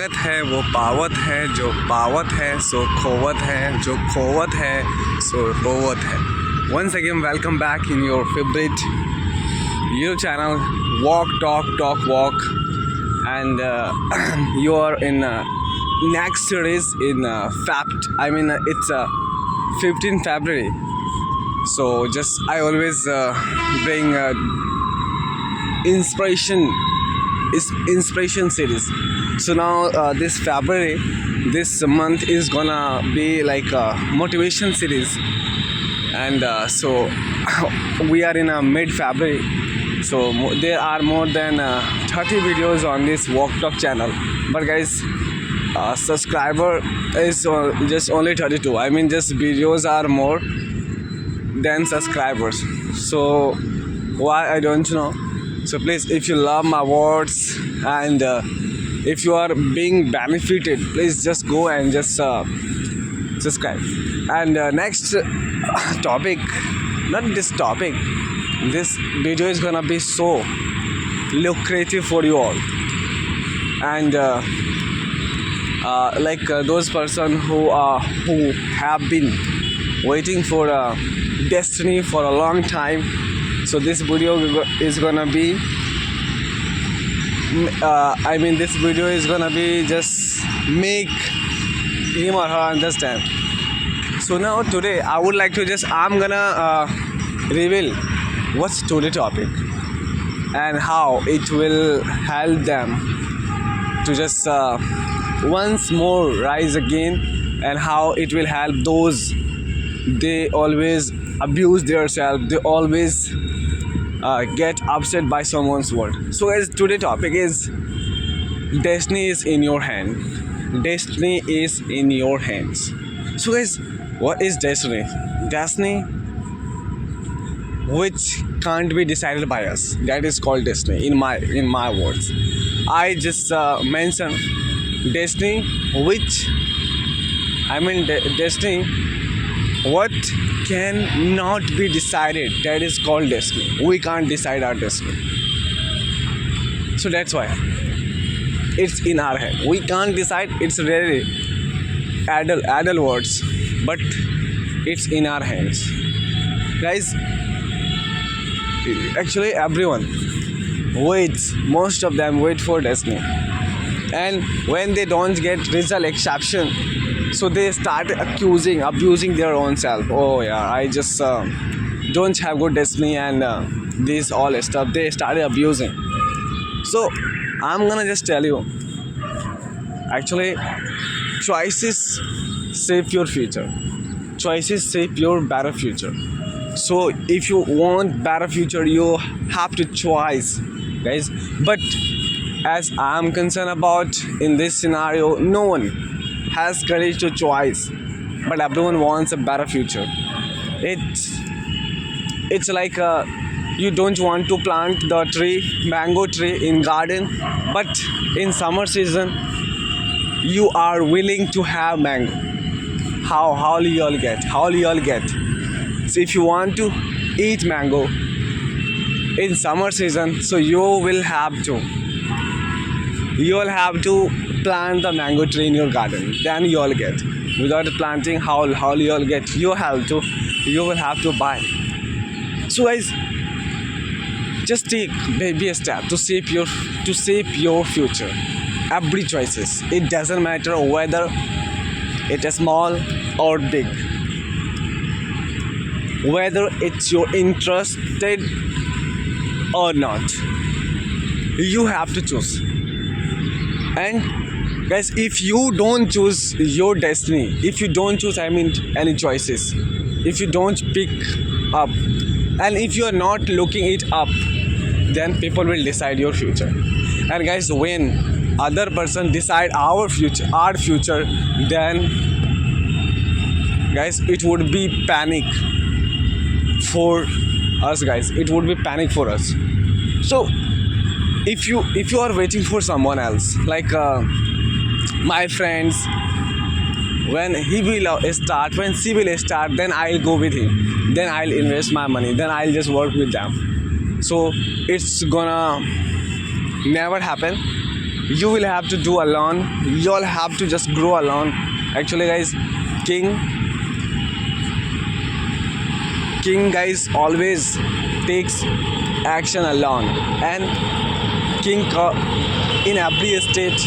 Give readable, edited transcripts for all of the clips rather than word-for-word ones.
स्वागत है वो पावत है, जो पावत है सो खोवत है, जो खोवत है सो रोवत है. Once again, welcome back in your favorite YouTube channel, Walk, Talk, Talk, Walk, and you are in next series in it's 15 February. So just I always bring inspiration series. So now this February, this month is gonna be like a motivation series, and so we are in a mid February. So there are more than 30 videos on this Walk Talk channel, but guys, subscriber is just only 32. I mean, just videos are more than subscribers. So why, I don't know. So please, if you love my words and if you are being benefited, please just go and just subscribe. And next topic, not this topic, this video is gonna be so lucrative for you all. And those person who have been waiting for destiny for a long time. So this video is gonna be this video is gonna be just make him or her understand. So now today I would like to I'm gonna reveal what's today's topic and how it will help them to just once more rise again, and how it will help those they always abuse themselves, they always get upset by someone's word. So guys, today's topic is destiny is in your hand. Destiny is in your hands. So guys, what is destiny? Destiny which can't be decided by us, that is called destiny in my words. I just mentioned destiny which destiny what cannot be decided, that is called destiny. We can't decide our destiny. So that's why it's in our hand. We can't decide. It's really adult words, but it's in our hands. Guys, actually everyone waits, most of them wait for destiny. And when they don't get result, exception, so they start abusing their own self. Oh yeah, I just don't have good destiny, and this all stuff they started abusing. So I'm gonna just tell you, actually choices shape your future. Choices shape your better future. So if you want better future, you have to choose, guys. But as I'm concerned about in this scenario, no one has courage to choose, but everyone wants a better future. It's like you don't want to plant the mango tree in garden, but in summer season you are willing to have mango. How you all get? So if you want to eat mango in summer season, so you'll have to plant the mango tree in your garden, then you'll get. Without planting, how you'll get? You will have to buy. So guys, just take baby a step to shape your future. Every choices, it doesn't matter whether it is small or big, whether it's your interested or not, you have to choose. And guys, if you don't choose your destiny, if you don't choose any choices, if you don't pick up, and if you are not looking it up, then people will decide your future. And guys, when other person decide our future, then guys, it would be panic for us, guys. It would be panic for us. So if you are waiting for someone else, like my friends, when he will start, when she will start, then I'll go with him, then I'll invest my money, then I'll just work with them. So it's gonna never happen. you will have to do alone. You'll have to just grow alone. Actually, guys, king king guys always takes action alone, and king in every state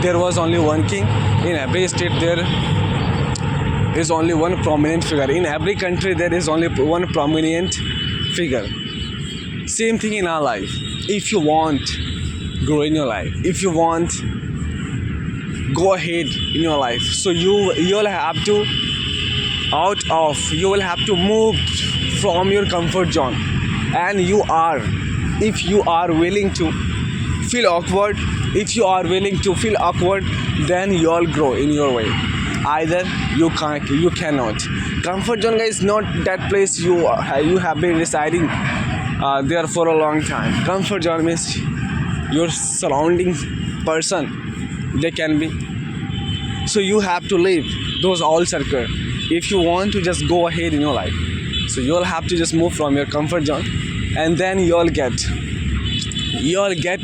there was only one king. In every state there is only one prominent figure. In every country there is only one prominent figure. Same thing in our life. If you want grow in your life, if you want go ahead in your life, so you'll have to you will have to move from your comfort zone. And if you are willing to feel awkward, if you are willing to feel awkward, then you'll grow in your way. Either you cannot. Comfort zone is not that place you have been residing there for a long time. Comfort zone means your surrounding person, they can be, so you have to leave those all circle if you want to just go ahead in your life. So you'll have to just move from your comfort zone, and then you'll get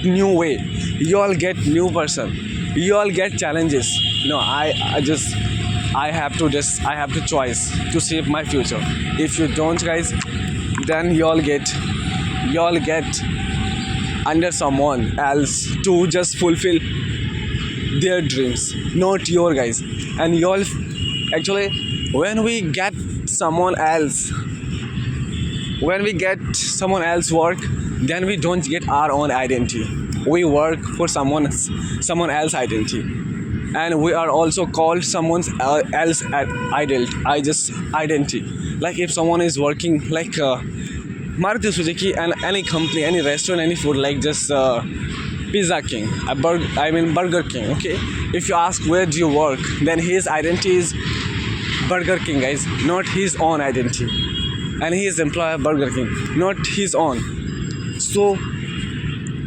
new way, you'll get new person, you'll get challenges. No, I have to choice to save my future. If you don't, guys, then you'll get under someone else to just fulfill their dreams, not your, guys. And you'll actually, when we get someone else work, then we don't get our own identity. We work for someone else identity, and we are also called someone else identity. Like if someone is working like Maruti Suzuki and any company, any restaurant, any food, like just Pizza King, Burger King. Okay, if you ask where do you work, then his identity is Burger King, guys, not his own identity. And he is employee of Burger King, not his own. So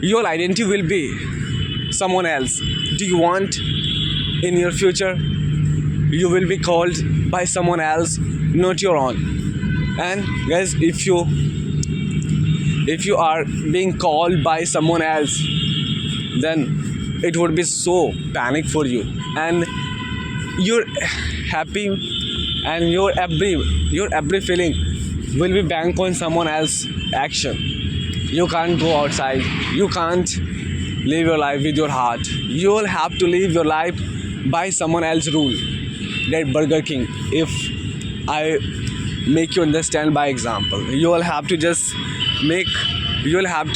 your identity will be someone else. Do you want in your future you will be called by someone else, not your own? And guys, if you are being called by someone else, then it would be so panic for you, and you're happy, and your every feeling will be bank on someone else action. You can't go outside, you can't live your life with your heart. You'll have to live your life by someone else rule. That Burger King, if I make you understand by example, you'll have to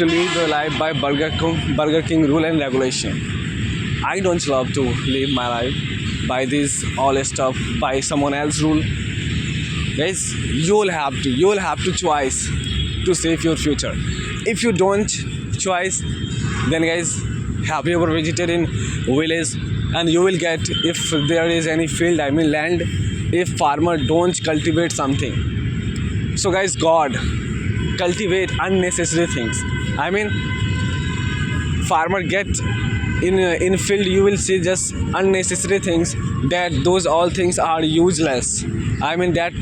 live your life by Burger King rule and regulation. I don't love to live my life by this all stuff by someone else rule. Guys, you'll have to choice to save your future. If you don't choice, then guys, have you ever visited in village, and you will get, if there is any field, land, if farmer don't cultivate something. So guys, God cultivate unnecessary things. Farmer get in field, you will see just unnecessary things, that those all things are useless. That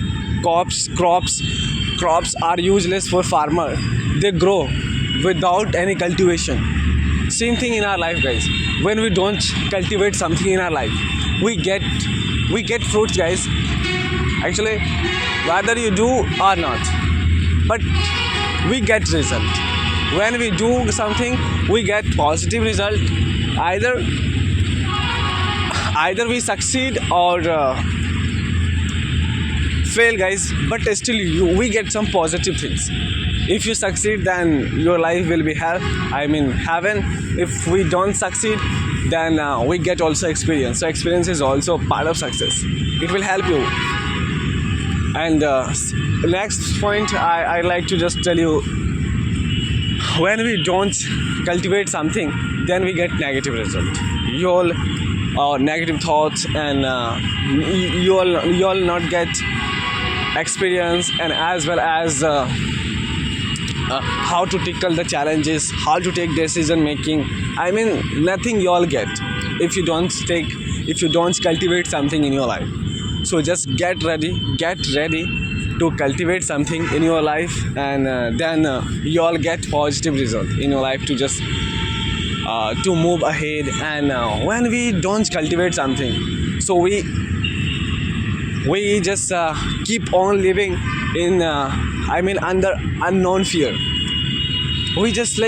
crops are useless for farmer. They grow without any cultivation. Same thing in our life, guys. When we don't cultivate something in our life, we get fruits, guys. Actually, whether you do or not, but we get result. When we do something, we get positive result. Either we succeed or fail, guys, but still we get some positive things. If you succeed, then your life will be heaven. If we don't succeed, then we get also experience. So experience is also part of success. It will help you. And next point, I like to just tell you, when we don't cultivate something, then we get negative result. You'll negative thoughts, and you'll not get experience, and as well as how to tackle the challenges, how to take decision making. Nothing you'll get if you don't cultivate something in your life. So just get ready to cultivate something in your life, and then you'll get positive result in your life to just to move ahead. And when we don't cultivate something, so we just keep on living in under unknown fear. We just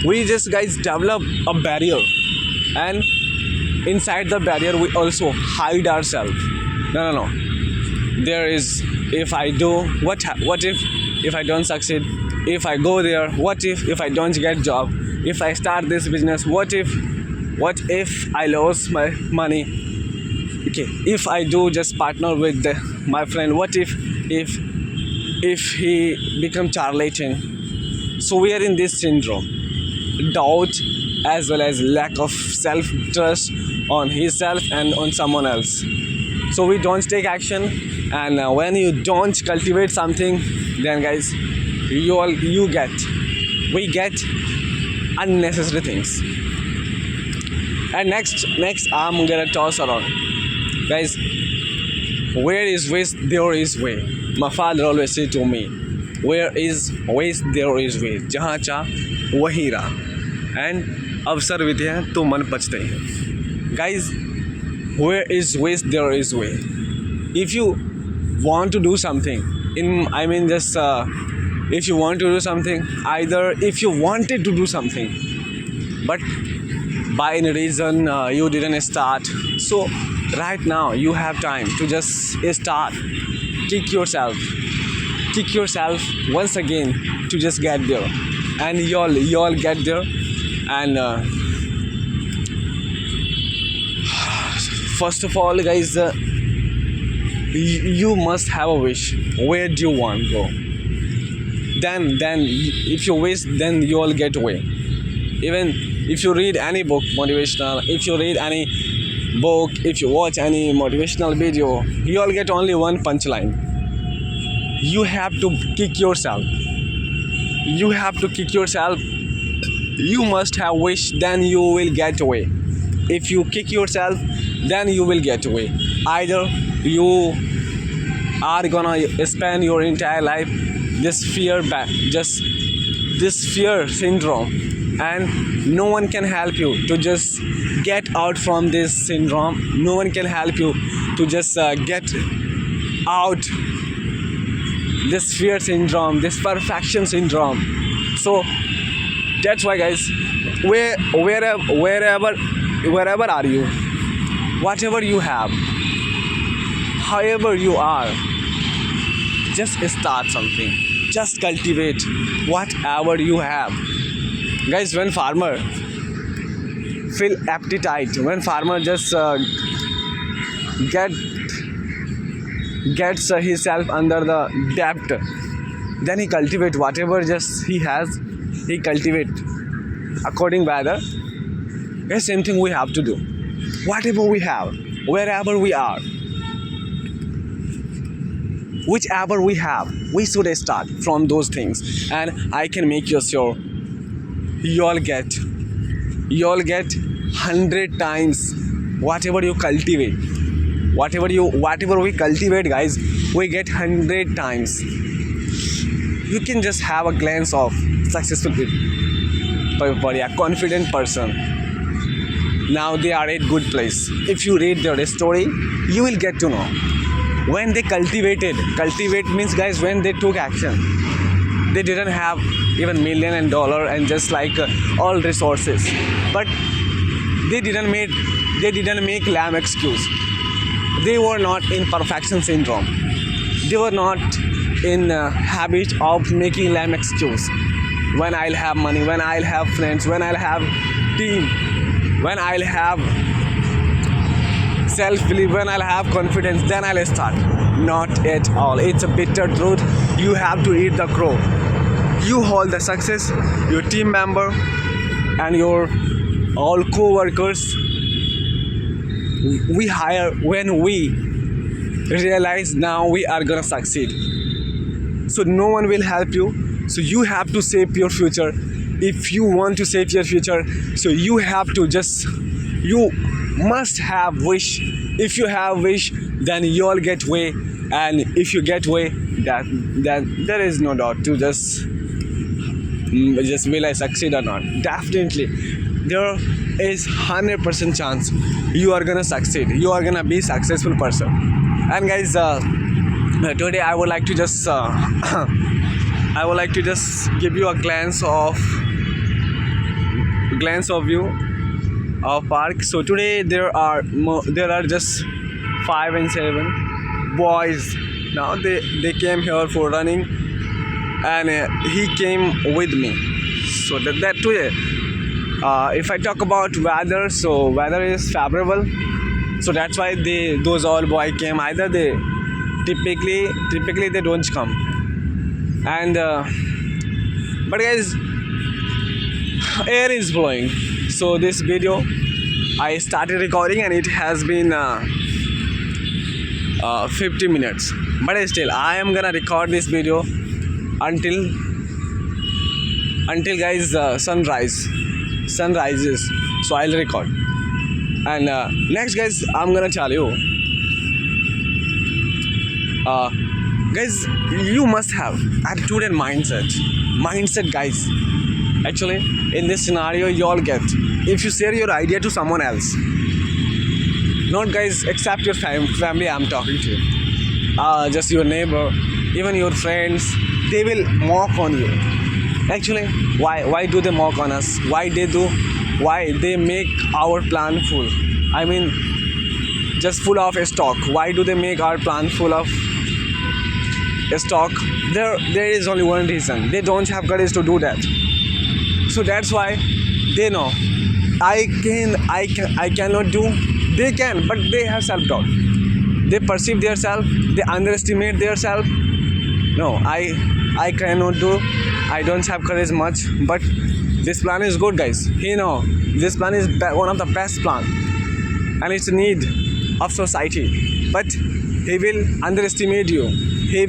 we just guys develop a barrier, and inside the barrier we also hide ourselves. No, there is, if I do, what if I don't succeed, if I go there, what if I don't get job, if I start this business, what if I lose my money, okay, if I do just partner with my friend, what if he become charlatan. So we are in this syndrome, doubt as well as lack of self trust on himself and on someone else. So we don't take action, and when you don't cultivate something, then guys, we get unnecessary things. And next I'm gonna toss around, guys. Where is waste, there is way. My father always said to me, where is waste, there is way. जहाँ चाह वही राह, and अवसर विद्या तो मन पचते हैं. Guys, where is waste, there is way. If you want to do something, if you want to do something, either if you wanted to do something, but by any reason you didn't start, so right now you have time to just start. Kick yourself once again to just get there, and you'll get there. And first of all, guys, you must have a wish. Where do you want to go? Then if you wish, then you'll get away. Even if you read any book motivational, if you read any book, if you watch any motivational video, you'll get only one punchline. You have to kick yourself. You must have wish, then you will get away. If you kick yourself, then you will get away. Either you are gonna spend your entire life this fear syndrome, and no one can help you to just get out from this syndrome. No one can help you to just get out this fear syndrome, this perfection syndrome. So that's why, guys, wherever are you, whatever you have, however you are, just start something. Just cultivate whatever you have. Guys, when farmer feel appetite, when farmer just gets himself under the debt, then he cultivate whatever just he has, he cultivate according weather. The same thing we have to do. Whatever we have, wherever we are, whichever we have, we should start from those things. And I can make you sure you'll get 100 times whatever you cultivate. Whatever we cultivate, guys, we get 100 times. You can just have a glance of successful people, a confident person. Now they are at good place. If you read their story, you will get to know. When they cultivate means, guys, when they took action. They didn't have even $1 million and just all resources, but they didn't make lame excuse. They were not in perfection syndrome. They were not in habit of making lame excuse. When I'll have money, when I'll have friends, when I'll have team, when I'll have self-belief, when I'll have confidence, then I'll start. Not at all. It's a bitter truth. You have to eat the crow. You hold the success, your team member and your all co-workers we hire when we realize now we are gonna succeed. So no one will help you. So you have to save your future. If you want to save your future, so you must have wish. If you have wish, then you'll get way. And if you get way, that there is no doubt to just just will I succeed or not. Definitely there is 100% chance you are gonna succeed, you are gonna be successful person. And guys, today I would like to just I would like to just give you a glance of view of park. So today there are just 5 and 7 boys. Now they came here for running, and he came with me. So that today, if I talk about weather, so weather is favorable. So that's why those all boy came. Either they typically they don't come. And but guys, air is blowing. So this video I started recording and it has been 50 minutes, but still I am gonna record this video until guys sun rises. So I'll record. And next guys, I'm gonna tell you, guys, you must have attitude and mindset guys. Actually, in this scenario, you all get, if you share your idea to someone else, not guys except your family I'm talking to, just your neighbor, even your friends, they will mock on you. Actually, why do they mock on us? Why they make our plan full? I mean, just full of stock. Why do they make our plan full of stock? There is only one reason: they don't have courage to do that. So that's why they know I cannot do. They can, but they have self-doubt. They perceive their self. They underestimate their self. No, I cannot do. I don't have courage much. But this plan is good, guys. You know, this plan is one of the best plan, and it's a need of society. But he will underestimate you. He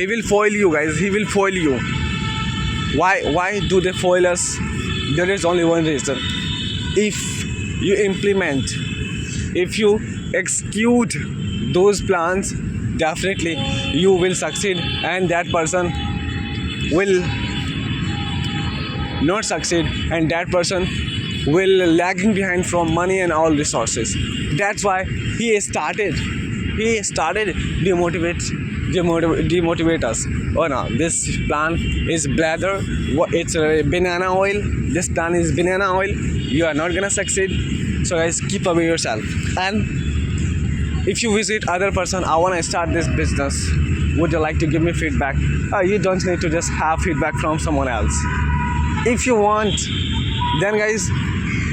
will foil you, guys. He will foil you. Why do they foil us? There is only one reason. If you implement, if you execute those plans, definitely you will succeed, and that person will not succeed, and that person will lagging behind from money and all resources. That's why he started demotivate us. Oh no, this plan is blather. It's a banana oil. This plan is banana oil. You are not gonna succeed. So guys, keep away yourself. And if you visit other person, I wanna start this business, would you like to give me feedback? You don't need to just have feedback from someone else. If you want, then guys,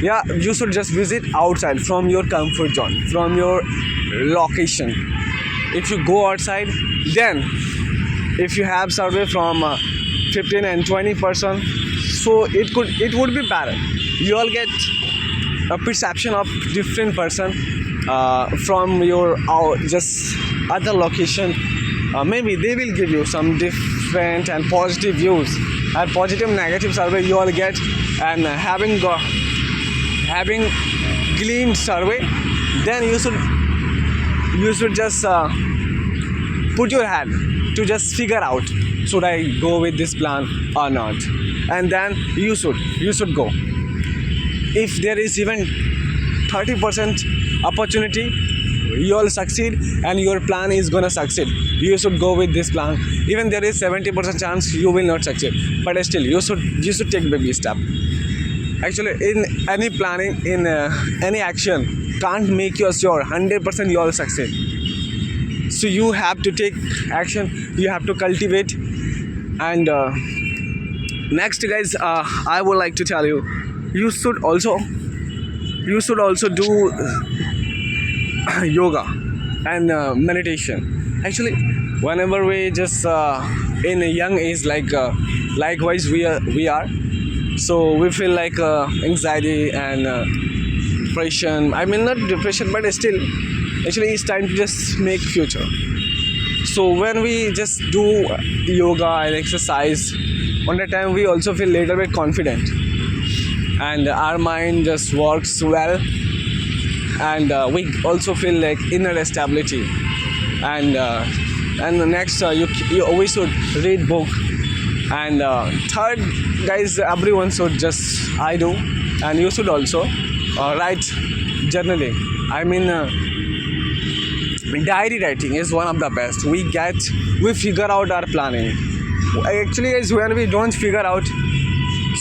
yeah, you should just visit outside from your comfort zone, from your location. If you go outside, then if you have survey from 15 and 20%, so it would be better. You all get a perception of different person from your just other location. Maybe they will give you some different and positive views, and positive negative survey you all get. And having gleaned survey, then you should just put your hand to just figure out, should I go with this plan or not, and then you should go. If there is even 30% opportunity you all succeed and your plan is gonna succeed, you should go with this plan. Even there is 70% chance you will not succeed, but still you should take baby step. Actually, in any planning, in any action, can't make you sure 100% you all succeed. So you have to take action, you have to cultivate. And next guys, I would like to tell you, you should also do yoga and meditation. Actually, whenever we just in a young age, likewise we are, so we feel like anxiety and depression. I mean, not depression, but still, actually it's time to just make future. So when we just do yoga and exercise, on that time we also feel little bit confident, and our mind just works well, and we also feel like inner stability. And And the next, you always should read book. And third, guys, everyone should just, I do, and you should also write journaling. I mean, diary writing is one of the best. We figure out our planning. Actually, is when we don't figure out,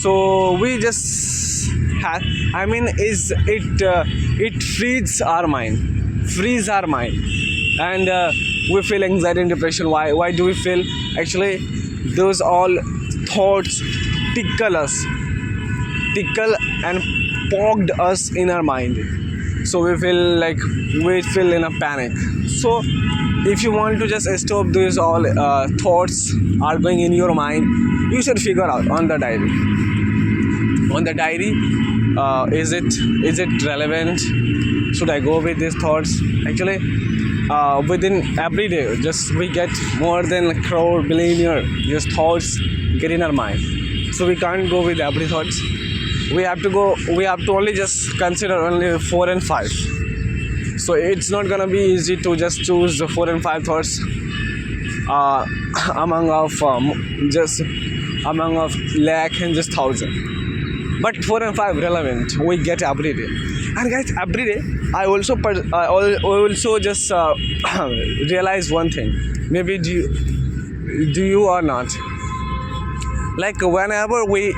so we just have. I mean, is it? It frees our mind, and we feel anxiety and depression. Why do we feel? Actually, those all thoughts tickle and poked us in our mind, so we feel in a panic. So if you want to just stop these all thoughts are going in your mind, you should figure out on the diary, is it relevant, should I go with these thoughts? Actually, within every day just we get more than a crore billionaire just thoughts get in our mind, so we can't go with every thoughts. We have to only just consider only 4 and 5. So it's not gonna be easy to just choose the 4 and 5 thoughts uh, among of lakh and just thousand. But 4 and 5 relevant we get every day. And guys, every day I also just realize one thing. Maybe do you or not? Like whenever we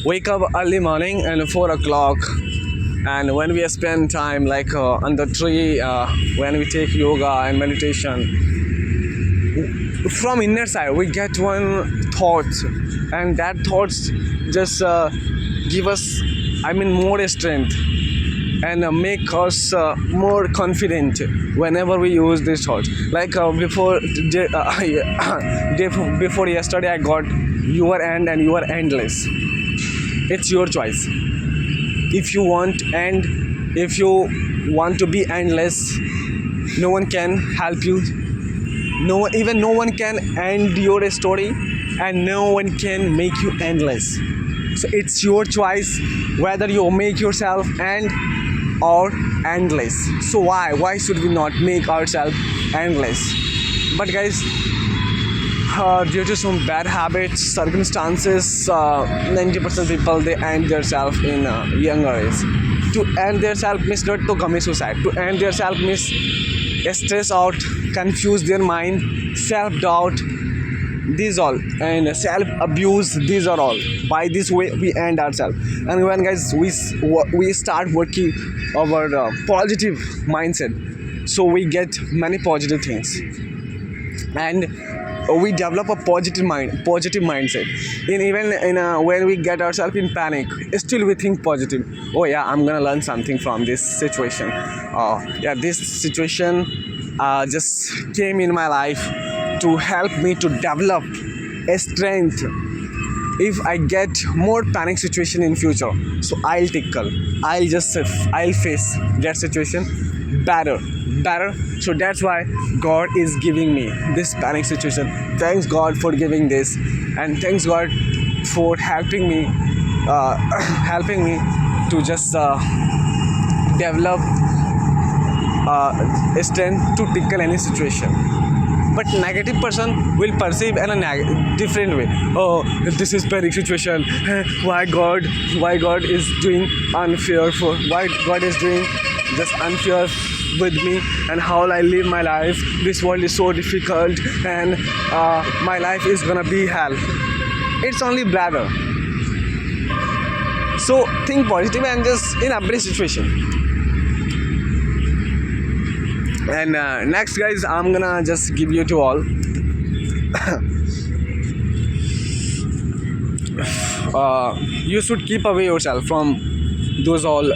wake up early morning and 4 o'clock, and when we spend time like on the tree, when we take yoga and meditation, from inner side we get one thought, and that thoughts just give us, I mean, more strength, and make us more confident whenever we use these thoughts. Like before yesterday I got your end and you are endless. It's your choice. If you want to be endless, no one can help you. No one can end your story, and no one can make you endless. So it's your choice whether you make yourself end or endless. So why should we not make ourselves endless? But guys, due to some bad habits, circumstances, 90% people they end themselves in younger age. To end themselves means not to commit suicide. To end themselves means stress out, confuse their mind, self-doubt, these all, and self-abuse. These are all. By this way, we end ourselves. And when guys we start working our positive mindset, so we get many positive things, and we develop a positive mindset. When we get ourselves in panic, still we think positive. Oh yeah, I'm gonna learn something from this situation. Yeah, this situation just came in my life to help me to develop a strength. If I get more panic situation in future, so I'll face that situation better. So that's why God is giving me this panic situation. Thanks God for giving this, and thanks God for helping me to just develop strength to tackle any situation. But negative person will perceive in a different way. Oh, this is panic situation. Why God is doing unfair for? Why God is doing just unfair with me, and how I live my life? This world is so difficult, and my life is gonna be hell. It's only blather. So think positive and just in every situation. And next, guys, I'm gonna just give you to all you should keep away yourself from those all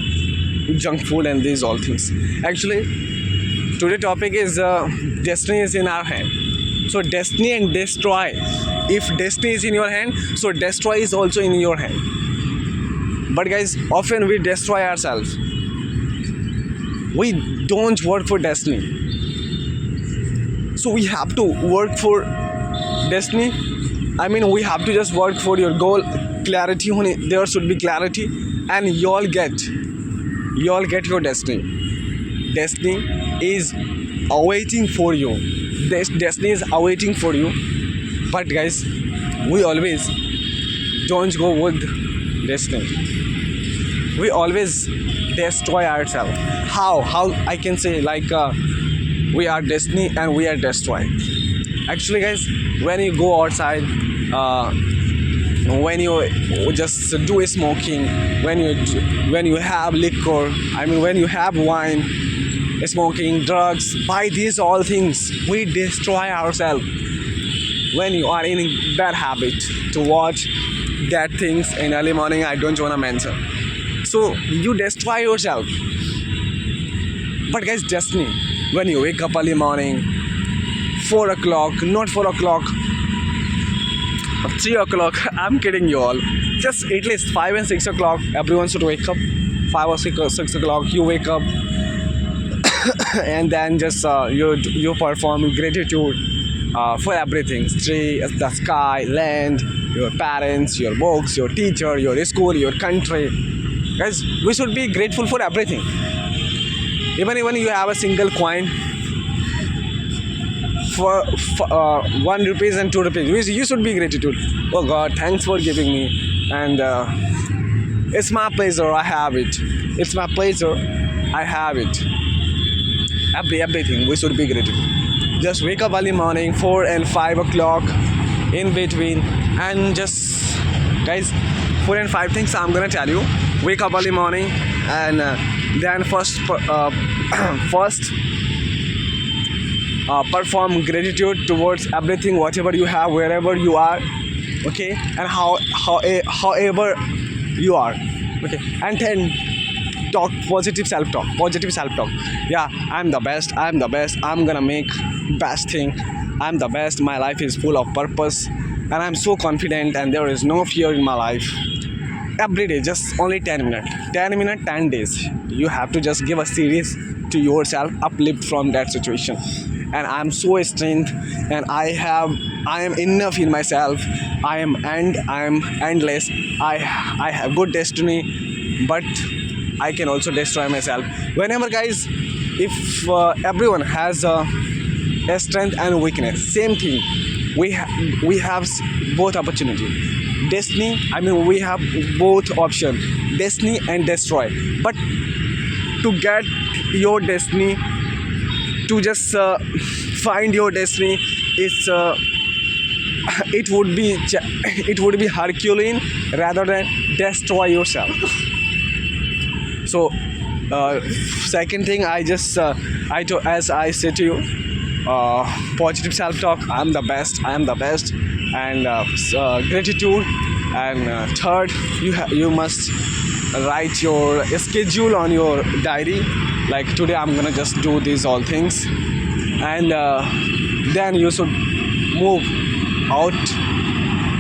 junk food and these all things. Actually, today topic is destiny is in our hand. So destiny and destroy. If destiny is in your hand, so destroy is also in your hand. But guys, often we destroy ourselves. We don't work for destiny. So we have to work for destiny. I mean, we have to just work for your goal. Clarity, there should be clarity, and you'll get your destiny. Destiny is awaiting for you. this destiny is awaiting for you. But guys, we always don't go with destiny. We always destroy ourselves. How I can say, like, we are destiny and we are destroyed. Actually guys, when you go outside, when you just do smoking, when you have liquor, I mean when you have wine, smoking, drugs, by these all things we destroy ourselves. When you are in bad habit to watch that things in early morning, I don't want to mention, so you destroy yourself. But guys, destiny, when you wake up early morning, 4 o'clock, not 4 o'clock, 3 o'clock, I'm kidding you all, just at least 5 and 6 o'clock everyone should wake up. 5 or 6 o'clock you wake up, and then just you perform gratitude for everything: tree, the sky, land, your parents, your books, your teacher, your school, your country. Guys, we should be grateful for everything. Even you have a single coin for 1 rupees and 2 rupees, you should be gratitude. Oh God, thanks for giving me, and it's my pleasure, I have it. It's my pleasure, I have it. Everything we should be grateful. Just wake up early morning, 4 and 5 o'clock, in between, and just guys, 4 and 5 things I'm gonna tell you. Wake up early morning, and then first perform gratitude towards everything, whatever you have, wherever you are, okay, and however you are, okay, and then talk positive self talk. Yeah, I'm the best, I'm gonna make best thing, I'm the best, my life is full of purpose, and I'm so confident, and there is no fear in my life. Every day, just only 10 minutes, 10 days, you have to just give a series to yourself, uplift from that situation. And I'm so strength, and I am enough in myself, I am endless, I have good destiny, but I can also destroy myself. Whenever guys, if everyone has a strength and weakness, same thing, we have both opportunity. Destiny, I mean we have both option, destiny and destroy. But to get your destiny, to just find your destiny, it's it would be Herculean rather than destroy yourself. So second thing, as I said to you, positive self-talk, I am the best, and gratitude, and third, you must write your schedule on your diary, like today I'm gonna just do these all things, and then you should move out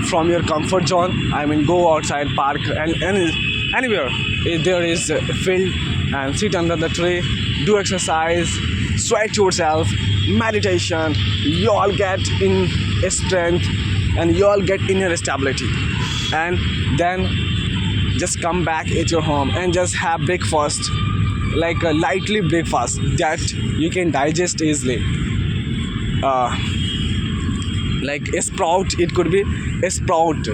from your comfort zone. I mean, go outside, park, and anywhere if there is a field, and sit under the tree, do exercise, sweat yourself, meditation. You all get in strength, and you all get inner stability, and then just come back at your home and just have breakfast, like a lightly breakfast that you can digest easily, like a sprout. It could be a sprout,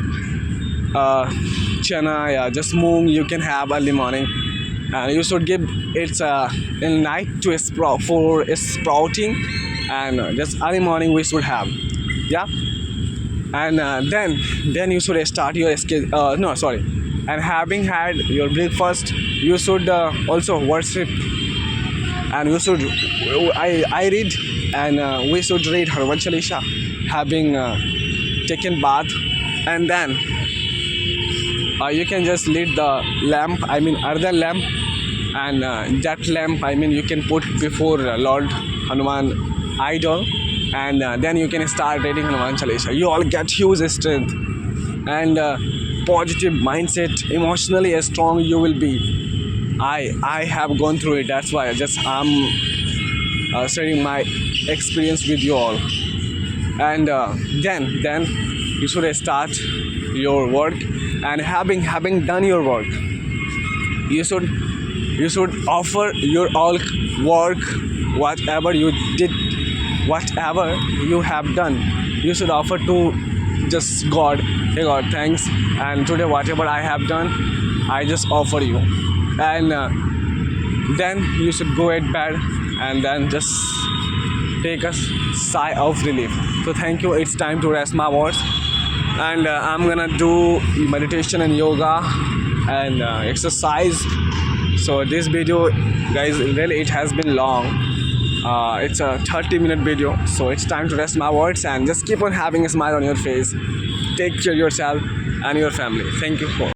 chana, yeah, just moong you can have early morning, and you should give it in night to a sprout for a sprouting, and just early morning we should have, yeah, and then you should start your no sorry, and having had your breakfast, you should also worship, and you should I read, and we should read Hanuman Chalisa, having taken bath, and then you can just lit the lamp, I mean earthen lamp, and that lamp, I mean you can put before Lord Hanuman idol, and then you can start reading Hanuman Chalisa. You all get huge strength, and positive mindset, emotionally strong you will be. I have gone through it, that's why I'm sharing my experience with you all. And then you should start your work, and having done your work, you should offer your all work, whatever you did whatever you have done, you should offer to just God. Hey God, thanks. And today, whatever I have done, I just offer you. And then you should go at bed and then just take a sigh of relief. So thank you. It's time to rest my words, and I'm gonna do meditation and yoga and exercise. So this video, guys, really it has been long. It's a 30-minute video, so it's time to rest my words and just keep on having a smile on your face. Take care of yourself and your family. Thank you for